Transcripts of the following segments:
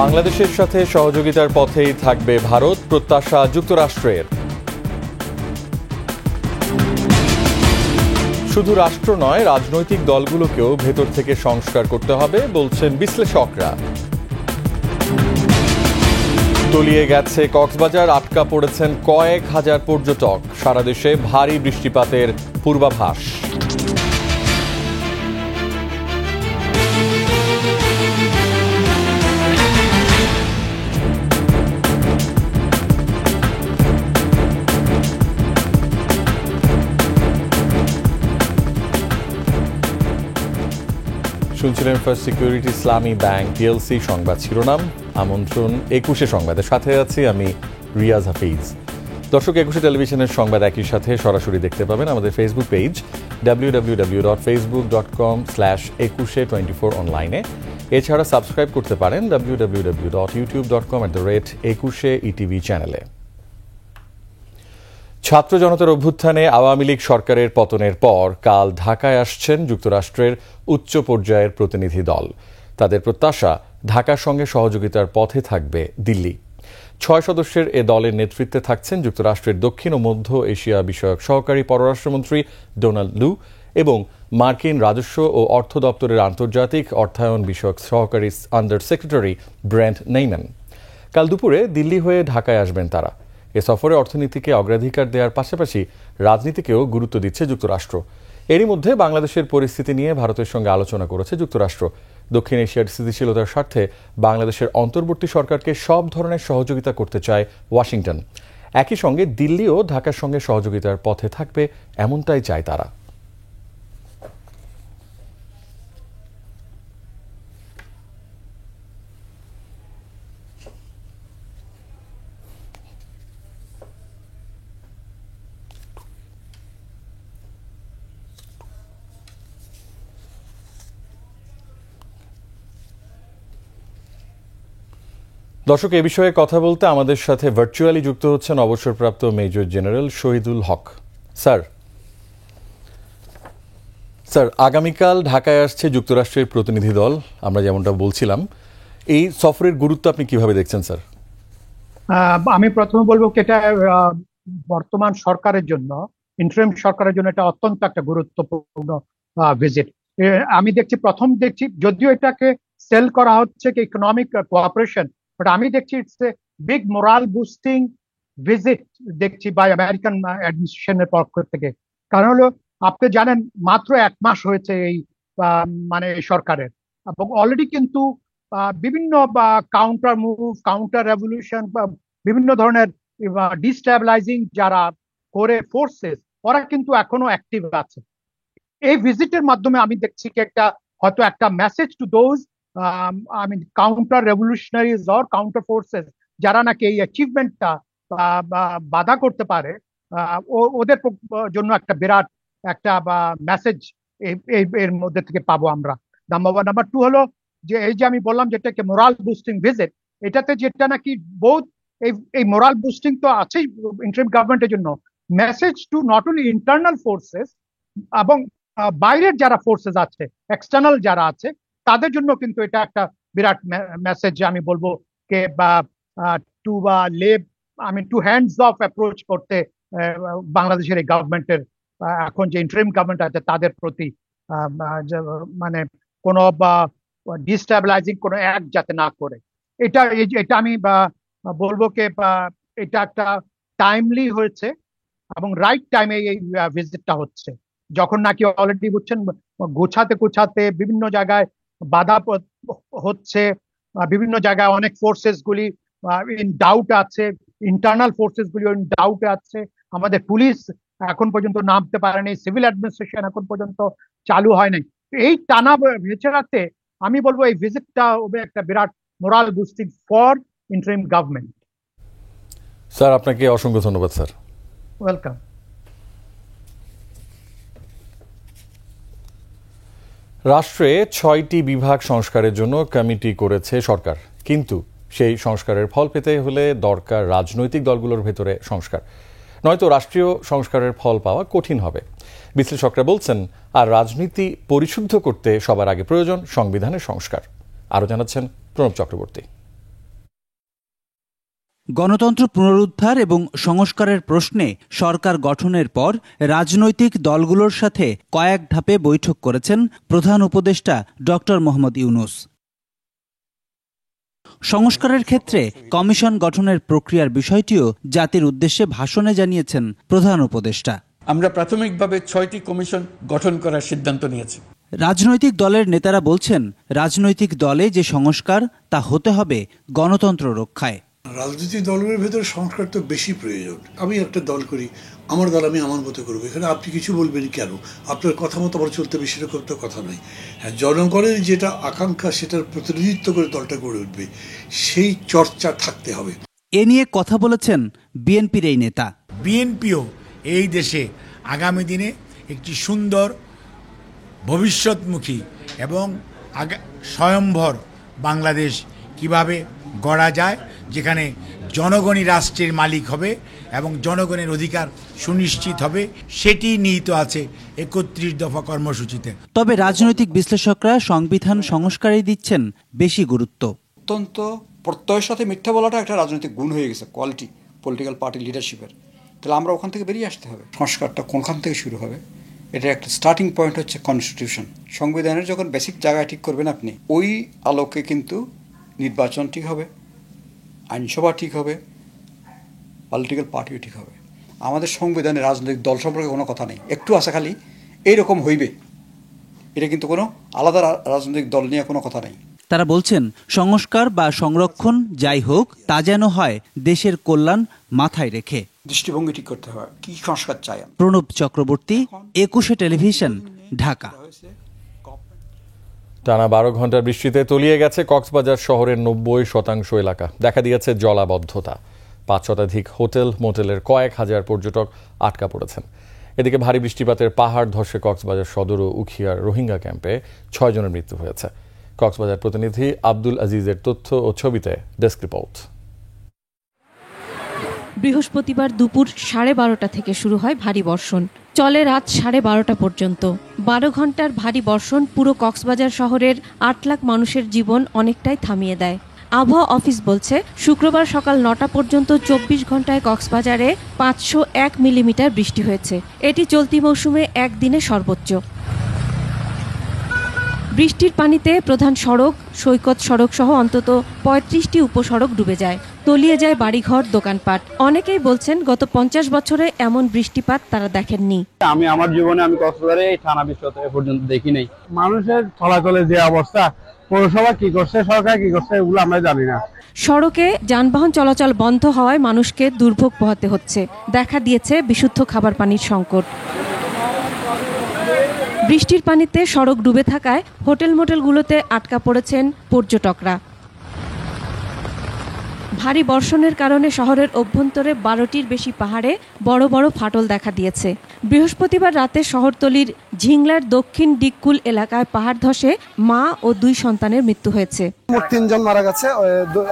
বাংলাদেশের সাথে সহযোগিতার পথেই থাকবে ভারত, প্রত্যাশা যুক্তরাষ্ট্রের। শুধু রাষ্ট্র নয়, রাজনৈতিক দলগুলোকেও ভেতর থেকে সংস্কার করতে হবে বলছেন বিশ্লেষকরা। তলিয়ে গেছে কক্সবাজার, আটকা পড়েছেন কয়েক হাজার পর্যটক। সারা দেশে ভারী বৃষ্টিপাতের পূর্বাভাস। শুনছিলেন ফার্স্ট সিকিউরিটি ইসলামী ব্যাংক পিএলসি সংবাদ শিরোনাম। আমন্ত্রণ 21 সংবাদের সাথে আছি আমি রিয়াজ হাফিজ। দর্শক, 21 টেলিভিশনের সংবাদ একই সাথে সরাসরি দেখতে পাবেন আমাদের ফেসবুক পেজ www.facebook.com/2124 অনলাইনে। এছাড়া সাবস্ক্রাইব করতে পারেন www.youtube.com/21etv চ্যানেলে। ছাত্র জনতার অভ্যুত্থানে আওয়ামী লীগ সরকারের পতনের পর কাল ঢাকায় আসছেন যুক্তরাষ্ট্রের উচ্চ পর্যায়ের প্রতিনিধি দল। তাদের প্রত্যাশা, ঢাকার সঙ্গে সহযোগিতার পথে থাকবে দিল্লি। 6 সদস্যের এ দলের নেতৃত্বে থাকছেন যুক্তরাষ্ট্রের দক্ষিণ ও মধ্য এশিয়া বিষয়ক সহকারী পররাষ্ট্রমন্ত্রী ডোনাল্ড লু এবং মার্কিন রাজস্ব ও অর্থ দপ্তরের আন্তর্জাতিক অর্থায়ন বিষয়ক সহকারী আন্ডার সেক্রেটারি ব্রেন্ট নেইম্যান। কাল দুপুরে দিল্লি হয়ে ঢাকায় আসবেন তারা। এ সফরে অর্থনীতিকে অগ্রাধিকার দেওয়ার পাশাপাশি রাজনীতিকেও গুরুত্ব দিচ্ছে যুক্তরাষ্ট্র। এরই মধ্যে বাংলাদেশের পরিস্থিতি নিয়ে ভারতের সঙ্গে আলোচনা করেছে যুক্তরাষ্ট্র। দক্ষিণ এশিয়ার স্থিতিশীলতার স্বার্থে বাংলাদেশের অন্তর্বর্তী সরকারকে সব ধরনের সহযোগিতা করতে চায় ওয়াশিংটন। একই সঙ্গে দিল্লিও ঢাকার সঙ্গে সহযোগিতার পথে থাকবে, এমনটাই চায় তারা। দর্শক, এ বিষয়ে কথা বলতে আমাদের সাথে ভার্চুয়ালি যুক্ত হচ্ছেন অবসরপ্রাপ্ত মেজর জেনারেল শহীদুল হক। স্যার, আগামীকাল ঢাকায় আসছে যুক্তরাষ্ট্রের প্রতিনিধি দল, আমরা যেমনটা বলছিলাম। এই সফরের গুরুত্ব আপনি কিভাবে দেখছেন স্যার? আমি প্রথমে বলবো কি, এটা বর্তমান সরকারের জন্য, ইন্টারিম সরকারের জন্য এটা অত্যন্ত একটা গুরুত্বপূর্ণ ভিজিট। আমি দেখছি যদিও এটাকে সেল করা হচ্ছে কি ইকোনমিক কোঅপারেশন, বাট আমি দেখছি it's a big moral boosting visit দেখছি বাই আমেরিকান অ্যাডমিনিস্ট্রেশনের পক্ষ থেকে। কারণ হলো, আপনি জানেন মাত্র 1 মাস হয়েছে এই মানে সরকারের, এবং অলরেডি কিন্তু বিভিন্ন কাউন্টার মুভ, কাউন্টার রেভলিউশন বা বিভিন্ন ধরনের ডিস্টেবিলাইজিং যারা করে ফোর্সেস, ওরা কিন্তু এখনো অ্যাক্টিভ আছে। এই ভিজিটের মাধ্যমে আমি দেখছি কি হয়তো একটা message to those counter revolutionaries or counter forces যারা নাকি এই অ্যাচিভমেন্টটা বাধা করতে পারে, ওদের জন্য একটা বিরাট একটা মেসেজ এর মধ্যে থেকে পাবো আমরা। নাম্বার 2 হলো যে এই যে আমি বললাম যেটাকে মোরাল বুস্টিং ভিজিট, এটাতে যেটা নাকি বহুত এই মোরাল বুস্টিং তো আছেই ইন্টারিম গভর্নমেন্টের জন্য, message to not only internal forces এবং বাইরের যারা ফোর্সেস আছে, এক্সটার্নাল যারা আছে, তাদের জন্য কিন্তু এটা একটা বিরাট মেসেজ। আমি বলবো কে টু হ্যান্ডস অফ অ্যাপ্রোচ করতে বাংলাদেশের এই গভর্নমেন্টের, এখন যে ইন্টারিম গভর্নমেন্ট আছে তাদের প্রতি, মানে কোনো ডিস্টেবিলাইজিং কোনো অ্যাক্ট যাতে না করে। এটা আমি বলবো কে এটা একটা টাইমলি হয়েছে এবং রাইট টাইমে এই ভিজিটটা হচ্ছে, যখন নাকি অলরেডি বুঝছেন গোছাতে বিভিন্ন জায়গায় বাধা হচ্ছে, বিভিন্ন জায়গায় অনেক ফোর্সেস গুলি ইন ডাউট আছে, ইন্টারনাল ফোর্সেস গুলি ইন ডাউট আছে। আমাদের পুলিশ এখন পর্যন্ত নামতে পারেনি, সিভিল অ্যাডমিনিস্ট্রেশন এখন পর্যন্ত চালু হয় নাই। এই টানা ভেচারাতে আমি বলবো এই ভিজিটটা হবে একটা বিরাট moral boosting for interim government. Sir, আপনাকে অসংখ্য ধন্যবাদ স্যার। ওয়েলকাম। রাষ্ট্রে 6টি বিভাগ সংস্কারের জন্য কমিটি করেছে সরকার, কিন্তু সেই সংস্কারের ফল পেতে হলে দরকার রাজনৈতিক দলগুলোর ভেতরে সংস্কার, নয়তো রাষ্ট্রীয় সংস্কারের ফল পাওয়া কঠিন হবে। বিশ্লেষকরা বলছেন, আর রাজনীতি পরিশুদ্ধ করতে সবার আগে প্রয়োজন সংবিধানের সংস্কার। আরও জানাচ্ছেন প্রণব চক্রবর্তী। গণতন্ত্র পুনরুদ্ধার এবং সংস্কারের প্রশ্নে সরকার গঠনের পর রাজনৈতিক দলগুলোর সাথে কয়েক ধাপে বৈঠক করেছেন প্রধান উপদেষ্টা ডক্টর মোহাম্মদ ইউনূস। সংস্কারের ক্ষেত্রে কমিশন গঠনের প্রক্রিয়ার বিষয়টিও জাতির উদ্দেশ্যে ভাষণে জানিয়েছেন প্রধান উপদেষ্টা। আমরা প্রাথমিকভাবে 6টি কমিশন গঠন করার সিদ্ধান্ত নিয়েছি। রাজনৈতিক দলের নেতারা বলছেন, রাজনৈতিক দলে যে সংস্কার তা হতে হবে গণতন্ত্র রক্ষায়। রাজনৈতিক দলের ভেতরে সংস্কার তো বেশি প্রয়োজন। আমি একটা দল করি, আমার দল আমি আমার মতো করবো, এখানে আপনি কিছু বলবেন কেন? আপনার কথা মতো আবার চলতে হবে সেরকম তো কথা নয়। হ্যাঁ, জনগণের যেটা আকাঙ্ক্ষা সেটার প্রতিনিধিত্ব করে দলটা গড়ে উঠবে, সেই চর্চা থাকতে হবে। এ নিয়ে কথা বলেছেন বিএনপির এই নেতা। বিএনপিও এই দেশে আগামী দিনে একটি সুন্দর ভবিষ্যৎমুখী এবং স্বয়ংভর বাংলাদেশ কিভাবে গড়া যায়, যেখানে জনগণই রাষ্ট্রের মালিক হবে এবং জনগণের অধিকার সুনিশ্চিত হবে, সেটি নিহিত আছে 31 দফা কর্মসূচিতে। তবে রাজনৈতিক বিশ্লেষকরা সংবিধান সংস্কারে দিচ্ছেন বেশি গুরুত্ব। অত্যন্ত প্রত্যয়ের সাথে মিথ্যা বলাটা একটা রাজনৈতিক গুণ হয়ে গেছে, কোয়ালিটি পলিটিক্যাল পার্টি লিডারশিপের। তাহলে আমরা ওখান থেকে বেরিয়ে আসতে হবে। সংস্কারটা কোনখান থেকে শুরু হবে? এটা একটা স্টার্টিং পয়েন্ট হচ্ছে কনস্টিটিউশন। সংবিধানের যখন বেসিক জায়গায় ঠিক করবেন আপনি, ওই আলোকে কিন্তু নির্বাচন ঠিক হবে, আইনসভা ঠিক হবে, পলিটিক্যাল পার্টিও ঠিক হবে। আমাদের সংবিধানে রাজনৈতিক দল সম্পর্কে কোনো কথা নেই, একটু আছে খালি এইরকম হইবে, এটা কিন্তু কোনো আলাদা রাজনৈতিক দল নিয়ে কোনো কথা নেই। তারা বলছেন, সংস্কার বা সংরক্ষণ যাই হোক, তা যেন হয় দেশের কল্যাণ মাথায় রেখে। দৃষ্টিভঙ্গি ঠিক করতে হবে, কি সংস্কার চাই। প্রণব চক্রবর্তী, 21 টেলিভিশন, ঢাকা। টানা 12 ঘন্টার বৃষ্টিতে তলিয়ে গেছে কক্সবাজার শহরের 90% এলাকা। দেখা দিয়েছে জলাবদ্ধতা। 5 শতাধিক হোটেল মোটেলের কয়েক হাজার পর্যটক আটকা পড়েছেন। এদিকে ভারী বৃষ্টিপাতের পাহাড় ধসে কক্সবাজার সদর ও উখিয়ার রোহিঙ্গা ক্যাম্পে 6 জনের মৃত্যু হয়েছে। কক্সবাজার প্রতিনিধি আব্দুল আজিজের তথ্য ও ছবিতে ডেস্ক রিপোর্ট। বৃহস্পতিবার দুপুর 12:30 থেকে শুরু হয় ভারী বর্ষণ, চলে রাত 12:30 পর্যন্ত। 12 ঘন্টার ভারী বর্ষণ পুরো কক্সবাজার শহরের 8 লাখ মানুষের জীবন অনেকটাই থামিয়ে দেয়। আবহাওয়া অফিস বলছে, শুক্রবার সকাল 9টা পর্যন্ত 24 ঘন্টায় কক্সবাজারে 501 মিলিমিটার বৃষ্টি হয়েছে। এটি চলতি মৌসুমে একদিনে সর্বোচ্চ। বৃষ্টির পানিতে প্রধান সড়ক, সৈকত সড়ক সহ অন্তত 35টি উপসড়ক ডুবে যায়, তলিয়ে যায় বাড়িঘর, দোকানপাট। অনেকেই বলছেন, গত 50 বছরে এমন বৃষ্টিপাত তারা দেখেননি। আমি আমার জীবনে কক্সবাজারে এই টানা বৃষ্টিপাত এ পর্যন্ত দেখি নাই। মানুষের চলাচলের যে অবস্থা, পৌরসভা কি করছে, সরকার কি করছে, এগুলো আমরা জানি না। সড়কে যানবাহন চলাচল বন্ধ হওয়ায় মানুষকে দুর্ভোগ পোহাতে হচ্ছে। দেখা দিয়েছে বিশুদ্ধ খাবার পানির সংকট। বৃষ্টির পানিতে সড়ক ডুবে থাকায় হোটেল মোটেলগুলোতে আটকা পড়েছেন পর্যটকরা। ভারী বর্ষণের কারণে শহরের অভ্যন্তরে 12টির বেশি পাহাড়ে বড় বড় ফাটল দেখা দিয়েছে। বৃহস্পতিবার রাতে শহরতলির ঝিংলার দক্ষিণ ডিককুল এলাকায় পাহাড় ধসে মা ও 2 সন্তানের মৃত্যু হয়েছে। মোট 3 জন মারা গেছে।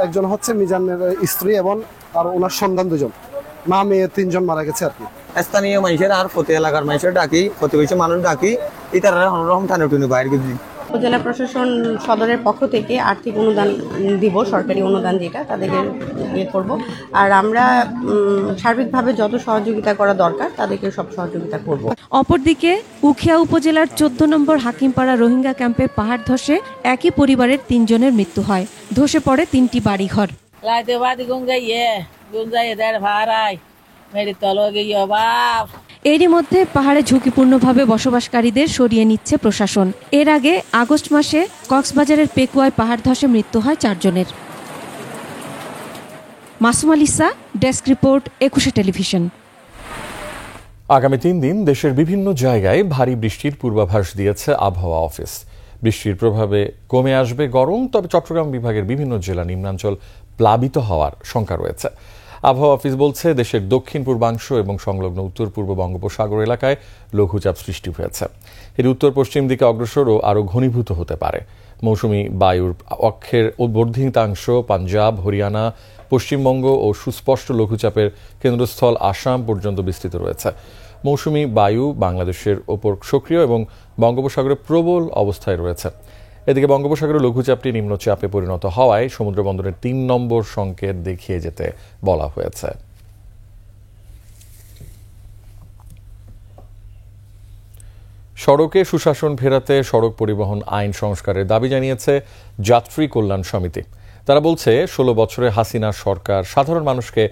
একজন হচ্ছে মিজানের স্ত্রী এবং আর ওনার সন্তান 2 জন, মা মেয়ে 3 জন মারা গেছে আর কি। স্থানীয় মানুষের আর প্রতি এলাকার মানুষের ডাকি, প্রতিবেশী মানুষ ডাকি, ইতারা অনুরকম টানে টুনি বাইরে গেছি। উপজেলা প্রশাসন সদরের পক্ষ থেকে আর্থিক অনুদান দিব, সরকারি অনুদান যেটা তাদেরকে ইয়ে করব। আর আমরা সার্বিকভাবে যত সহযোগিতা করা দরকার তাদেরকে সব সহযোগিতা করব। অপরদিকে উখিয়া উপজেলার 14 নম্বর হাকিমপাড়া রোহিঙ্গা ক্যাম্পে পাহাড় ধসে একই পরিবারের 3 জনের মৃত্যু হয়। ধসে পড়ে 3টি বাড়িঘর। এরই মধ্যে পাহাড়ে ঝুঁকিপূর্ণভাবে বসবাসকারীদের সরিয়ে নিচ্ছে প্রশাসন। এর আগে আগস্ট মাসে কক্সবাজারের পেকুয়ায় পাহাড় ধসে মৃত্যু হয় 4 জনের। Masum আলিসা, desk report, 21 television. আগামী 3 দিন দেশের বিভিন্ন জায়গায় ভারী বৃষ্টির পূর্বাভাস দিয়েছে আবহাওয়া অফিস। বৃষ্টির প্রভাবে কমে আসবে গরম, তবে চট্টগ্রাম বিভাগের বিভিন্ন জেলা নিম্নাঞ্চল প্লাবিত হওয়ার শঙ্কা রয়েছে। আবহাওয়া অফিস বলছে, দেশের দক্ষিণ পূর্বাংশ এবং সংলগ্ন উত্তর পূর্ব বঙ্গোপসাগর এলাকায় লঘুচাপ সৃষ্টি হয়েছে। এর উত্তর পশ্চিম দিকে অগ্রসর ও আরও ঘনীভূত হতে পারে। মৌসুমি বায়ুর অক্ষের বর্ধিতাংশ পাঞ্জাব, হরিয়ানা, পশ্চিমবঙ্গ ও সুস্পষ্ট লঘুচাপের কেন্দ্রস্থল আসাম পর্যন্ত বিস্তৃত রয়েছে। মৌসুমি বায়ু বাংলাদেশের ওপর সক্রিয় এবং বঙ্গোপসাগরে প্রবল অবস্থায় রয়েছে। এদিকে বঙ্গোপসাগরে লঘুচাপটি নিম্নচাপে পরিণত হওয়ায় সমুদ্র বন্দরের ৩ নম্বর সংকেত দেখিয়ে যেতে বলা হয়েছে। সড়কে সুশাসন ফেরাতে সড়ক পরিবহন আইন সংস্কারের দাবি জানিয়েছে যাত্রী কল্যাণ সমিতি। তারা বলছে ১৬ বছরে হাসিনা সরকার সাধারণ মানুষকে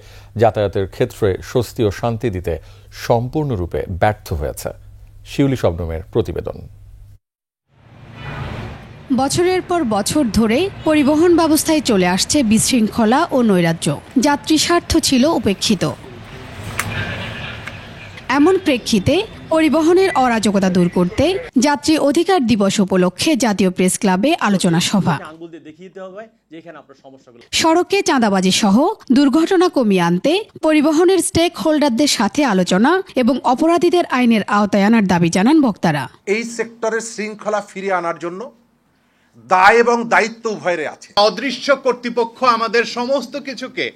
যাতায়াতের ক্ষেত্রে স্বস্তি ও শান্তি দিতে সম্পূর্ণরূপে ব্যর্থ হয়েছে। শিউলি শবনমের প্রতিবেদন। বছরের পর বছর ধরে পরিবহন ব্যবস্থায় চলে আসছে বিশৃঙ্খলা ও নৈরাজ্য। যাত্রী স্বার্থ ছিল উপেক্ষিত। এমন প্রেক্ষিতে পরিবহনের অরাজকতা দূর করতে যাত্রী অধিকার দিবস উপলক্ষে জাতীয় প্রেস ক্লাবে আলোচনা সভা। সড়কে চাঁদাবাজি সহ দুর্ঘটনা কমিয়ে আনতে পরিবহনের স্টেক হোল্ডারদের সাথে আলোচনা এবং অপরাধীদের আইনের আওতায় আনার দাবি জানান বক্তারা। এই সেক্টরের শৃঙ্খলা ফিরিয়ে আনার জন্য দায় এবং দায়িত্ব উভয়ের আছে। অদৃশ্য কর্তৃপক্ষ আমাদের সমস্ত কিছুকে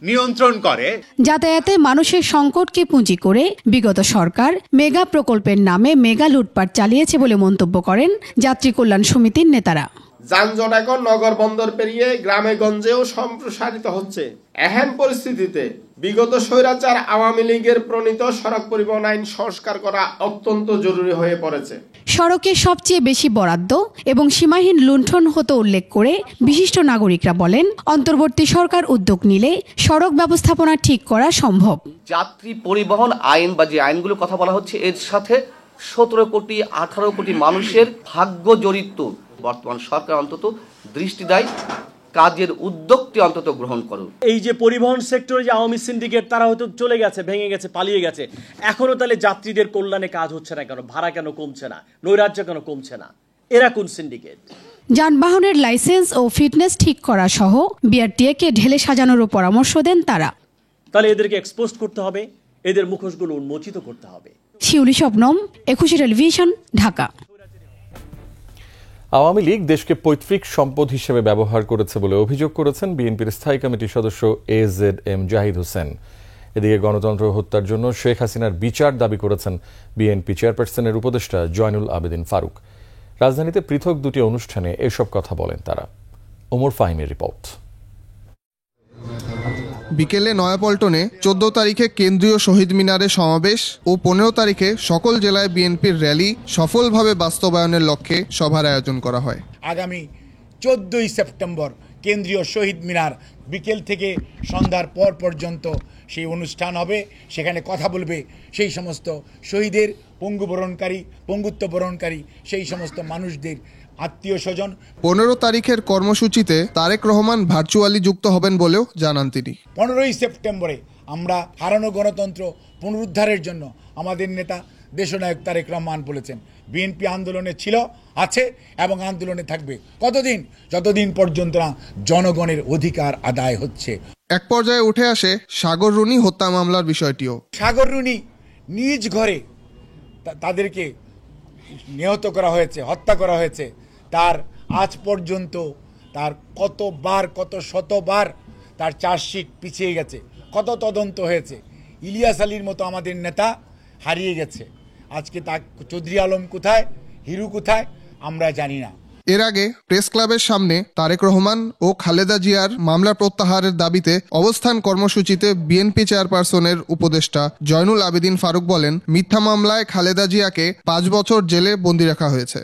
নিয়ন্ত্রণ করে। যাতায়াতে মানুষের সংকটকে পুঁজি করে বিগত সরকার মেগা প্রকল্পের নামে মেগা লুটপাট চালিয়েছে বলে মন্তব্য করেন যাত্রী কল্যাণ সমিতির নেতারা। যানজট এখন নগর বন্দর পেরিয়ে গ্রামে গঞ্জেও সম্প্রসারিত হচ্ছে। এহেন পরিস্থিতিতে বিগত স্বৈরাচার আওয়ামী লীগের প্রণীত সড়ক পরিবহন আইন সংস্কার করা অত্যন্ত জরুরি হয়ে পড়েছে। সড়কে সবচেয়ে বেশি বরাদ্দ এবং সীমাহীন লুণ্ঠন হতে উল্লেখ করে বিশিষ্ট নাগরিকরা বলেন, অন্তর্বর্তী সরকার উদ্যোগ নিলে সড়ক ব্যবস্থাপনা ঠিক করা সম্ভব। যাত্রী পরিবহন আইন বা যে আইনগুলোর কথা বলা হচ্ছে, এর সাথে 17 কোটি 18 কোটি মানুষের ভাগ্য জড়িত। বর্তমান সরকার অন্তত দৃষ্টি দেয়, কাজের উদ্যোগটি অন্তত গ্রহণ করুন। এই যে পরিবহন সেক্টরে যে আওয়ামী সিন্ডিকেট, তারা হয়তো চলে গেছে, ভেঙে গেছে, পালিয়ে গেছে, এখনো তাহলে যাত্রীদের কল্যাণে কাজ হচ্ছে না কেন? ভাড়া কেন কমছে না? নৈরাজ্য কেন কমছে না? এরা কোন সিন্ডিকেট? যানবাহনের লাইসেন্স ও ফিটনেস ঠিক করা সহ বিআরটিএ-কে ঢেলে সাজানোরও পরামর্শ দেন তারা। তাহলে এদেরকে এক্সপোজ করতে হবে, এদের মুখোশগুলো উন্মোচিত করতে হবে। শিউলি শবনম, একুশে টেলিভিশন, ঢাকা। আওয়ামী লীগ দেশকে পৈতৃক সম্পদ হিসেবে ব্যবহার করেছে বলে অভিযোগ করেছেন বিএনপির স্থায়ী কমিটির সদস্য এজেড-এম জাহিদ হোসেন। এদিকে গণতন্ত্র হত্যার জন্য শেখ হাসিনার বিচার দাবি করেছেন বিএনপি চেয়ারপারসনের উপদেষ্টা জয়নুল আবেদিন ফারুক। রাজধানীতে পৃথক দুটি অনুষ্ঠানে এসব কথা বলেন তারা। ওমর ফাহিমের রিপোর্ট। বিকেলে নয়াপল্টনে 14 তারিখে কেন্দ্রীয় শহীদ মিনারে সমাবেশ ও 15 তারিখে সকল জেলায় বিএনপির র্যালি সফলভাবে বাস্তবায়নের লক্ষ্যে সভার আয়োজন করা হয়। আগামী 14ই সেপ্টেম্বর কেন্দ্রীয় শহীদ মিনার বিকেল থেকে সন্ধ্যার পর পর্যন্ত সেই অনুষ্ঠান হবে। সেখানে কথা বলবে সেই সমস্ত শহীদের পঙ্গুত্ব বরণকারী সেই সমস্ত মানুষদের আত্মীয় স্বজন। 15 তারিখের কর্মসূচিতে তারেক রহমান ভার্চুয়ালি যুক্ত হবেন বলেও জানান তিনি। 15ই সেপ্টেম্বরে আমরা হারানো গণতন্ত্র পুনরুদ্ধারের জন্য আমাদের নেতা দেশনায়ক তারেক রহমান বলেছেন, বিএনপি আন্দোলনে ছিল, আছে এবং আন্দোলনে থাকবে। কতদিন? যতদিন পর্যন্ত না জনগণের অধিকার আদায় হচ্ছে। এক পর্যায়ে উঠে আসে সাগর রুনি হত্যা মামলার বিষয়টিও। সাগর রুনি নিজ ঘরে তাদেরকে নিহত করা হয়েছে, হত্যা করা হয়েছে। তার আজ পর্যন্ত তার কত শতবার তার চার্জশিট পিছিয়ে গেছে, কত তদন্ত হয়েছে। ইলিয়াস আলীর মতো আমাদের নেতা হারিয়ে গেছে। আজকে তা চৌধুরী আলম কোথায়, হিরু কোথায়, আমরা জানি না। এর আগে প্রেস ক্লাবের সামনে তারেক রহমান ও খালেদা জিয়ার মামলা প্রত্যাহারের দাবিতে অবস্থান কর্মসূচিতে বিএনপি চেয়ারপারসনের উপদেষ্টা জয়নুল আবেদিন ফারুক বলেন, মিথ্যা মামলায় খালেদা জিয়াকে 5 বছর জেলে বন্দী রাখা হয়েছে।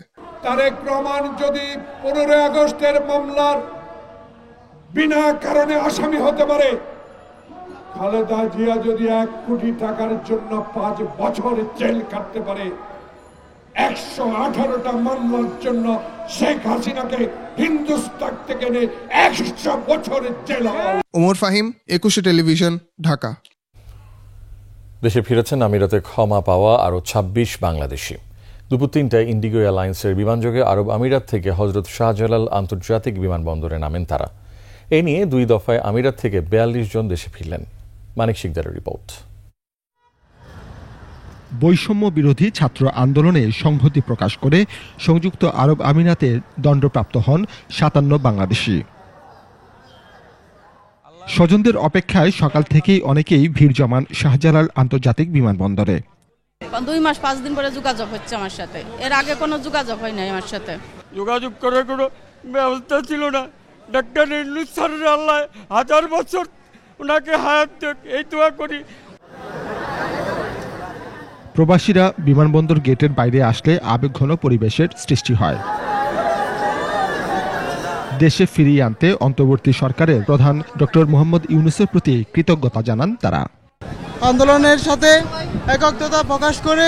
তারেক রহমান যদি 15 আগস্টের মামলার বিনা কারণে আসামি হতে পারে, খালেদা জিয়া যদি 1 কোটি টাকার জন্য 5 বছর জেল কাটতে পারে, 118টা মামলার জন্য শেখ হাসিনাকে হিন্দুস্তান থেকে 100 বছর জেল। ওমর ফাহিম, একুশে টেলিভিশন, ঢাকা। দেশে ফিরেছেন আমিরাতে ক্ষমা পাওয়া আরও 26 বাংলাদেশি। দুপুর 3টায় ইন্ডিগো এয়ারলাইন্সের বিমানযোগে আরব আমিরাত থেকে হজরত শাহজালাল আন্তর্জাতিক বিমানবন্দরে নামেন তারা। এ নিয়ে 2 দফায় আমিরাত থেকে 42 জন দেশে ফিরলেন। মানিক শিকদারের রিপোর্ট। বৈষম্য বিরোধী ছাত্র আন্দোলনে সংহতি প্রকাশ করে সংযুক্ত আরব আমিরাতে দণ্ডপ্রাপ্ত হন 57 বাংলাদেশি। স্বজনদের অপেক্ষায় সকাল থেকেই অনেকেই ভিড় জমান শাহজালাল আন্তর্জাতিক বিমানবন্দরে। 2 মাস 5 দিন পরে যোগাযোগ হচ্ছে আমার সাথে, এর আগে কোনো যোগাযোগ হয় নাই আমার সাথে। যোগাযোগ করার কোনো ব্যবস্থা ছিল না। ডাক্তার ইউনূস স্যারের আল্লাহ 1000 বছর ওনাকে হায়াত দেখ, এই দোয়া করি। প্রবাসীরা বিমানবন্দর গেটের বাইরে আসলে আবেগঘন পরিবেশের সৃষ্টি হয়। দেশে ফিরিয়ে আনতে অন্তর্বর্তী সরকারের প্রধান ডক্টর মোহাম্মদ ইউনূসের প্রতি কৃতজ্ঞতা জানান তারা। আন্দোলনের সাথে একত্রতা প্রকাশ করে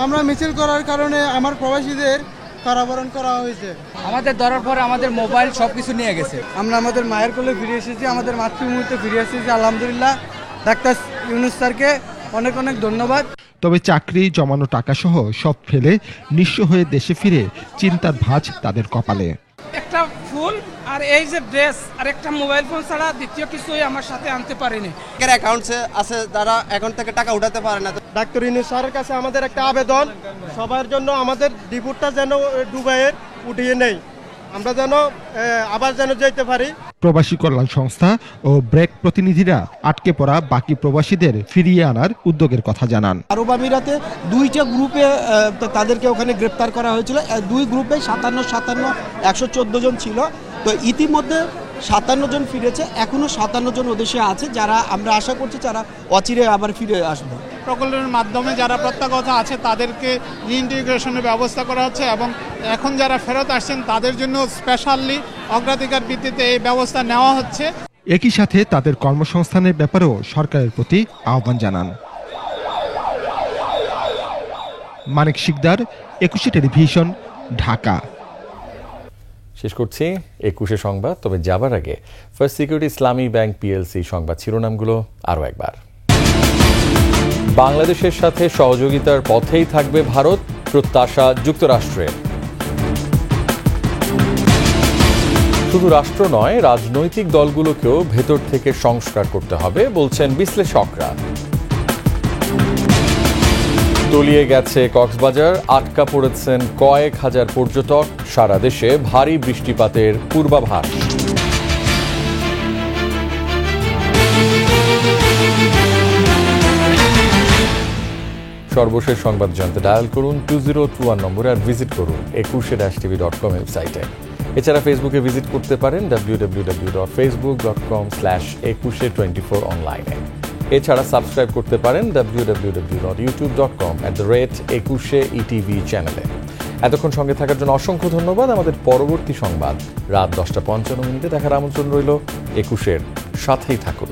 আমরা মিছিল করার কারণে আমার প্রবাসীদের কারাবরণ করা হয়েছে। আমাদের ধরার পরে আমাদের মোবাইল সবকিছু নিয়ে গেছে। আমরা আমাদের মায়ের কোলে ফিরে এসেছি, আমাদের মাতৃভূমিতে ফিরে এসেছি। আলহামদুলিল্লাহ, ডাক্তার ইউনূস স্যারকে অনেক অনেক ধন্যবাদ। তবে চাকরি, জমানো টাকা সহ সব ফেলে নিঃস্ব হয়ে দেশে ফিরে চিন্তার ভাঁজ তাদের কপালে। একটা ফুল আর এই যে ড্রেস আর একটা মোবাইল ফোন ছাড়া দ্বিতীয় কিছুই আমার সাথে আনতে পারিনি। অ্যাকাউন্টে আছে, তারা অ্যাকাউন্ট থেকে টাকা উঠাতে পারে না। ডাক্তার ইউনূস স্যারের কাছে আমাদের একটা আবেদন, সবার জন্য আমাদের ডিপুটটা যেন ডুবাইয়ের উঠিয়ে নেই, আমরা যেন আবার যেন যেতে পারি। প্রবাসী কল্যাণ সংস্থা ও ব্রেক প্রতিনিধিরা আটকে পড়া বাকি প্রবাসীদের ফিরিয়ে আনার উদ্যোগের কথা জানান। আরব আমিরাতে 2টা গ্রুপে তাদেরকে ওখানে গ্রেপ্তার করা হয়েছিল। 2 গ্রুপে 57 114 জন ছিল। তো ইতিমধ্যে 57 জন ফিরেছে, এখনো 57 জন ওদেশে আছে, যারা আমরা আশা করছি যারা অচিরে আবার ফিরে আসবে। প্রকল্পের মাধ্যমে যারা প্রত্যাগত আছে তাদেরকে রিইন্টিগ্রেশনের ব্যবস্থা করা হচ্ছে এবং এখন যারা ফেরত আসছেন তাদের জন্য স্পেশালি অগ্রাধিকার ভিত্তিতে এই ব্যবস্থা নেওয়া হচ্ছে। একই সাথে তাদের কর্মসংস্থানের ব্যাপারেও সরকারের প্রতি আহ্বান জানান। মানিক শিকদার, 21 টেলিভিশন, ঢাকা। শেষ করছি 21 সংবাদ, তবে যাবার আগে ফার্স্ট সিকিউরিটি ইসলামী ব্যাংক পিএলসি সংবাদ শিরোনামগুলো আরও একবার। বাংলাদেশের সাথে সহযোগিতার পথেই থাকবে ভারত, প্রত্যাশা যুক্তরাষ্ট্রের। শুধু রাষ্ট্র নয়, রাজনৈতিক দলগুলোকেও ভেতর থেকে সংস্কার করতে হবে বলছেন বিশ্লেষকরা। তলিয়ে গেছে কক্সবাজার, আটকা পড়েছেন কয়েক হাজার পর্যটক, সারা দেশে ভারী বৃষ্টিপাতের পূর্বাভাস। সর্বশেষ সংবাদ জানতে ডায়াল করুন 2021 নম্বরে আর ভিজিট করুন 21-tv.com ওয়েবসাইটে। এছাড়া ফেসবুকে ভিজিট করতে পারেন www.facebook.com/2124 অনলাইনে। এছাড়া সাবস্ক্রাইব করতে পারেন www.youtube.com/21etv চ্যানেলে। এতক্ষণ সঙ্গে থাকার জন্য অসংখ্য ধন্যবাদ। আমাদের পরবর্তী সংবাদ রাত 10:55 দেখার আমন্ত্রণ রইল। 21-এর সাথেই থাকুন।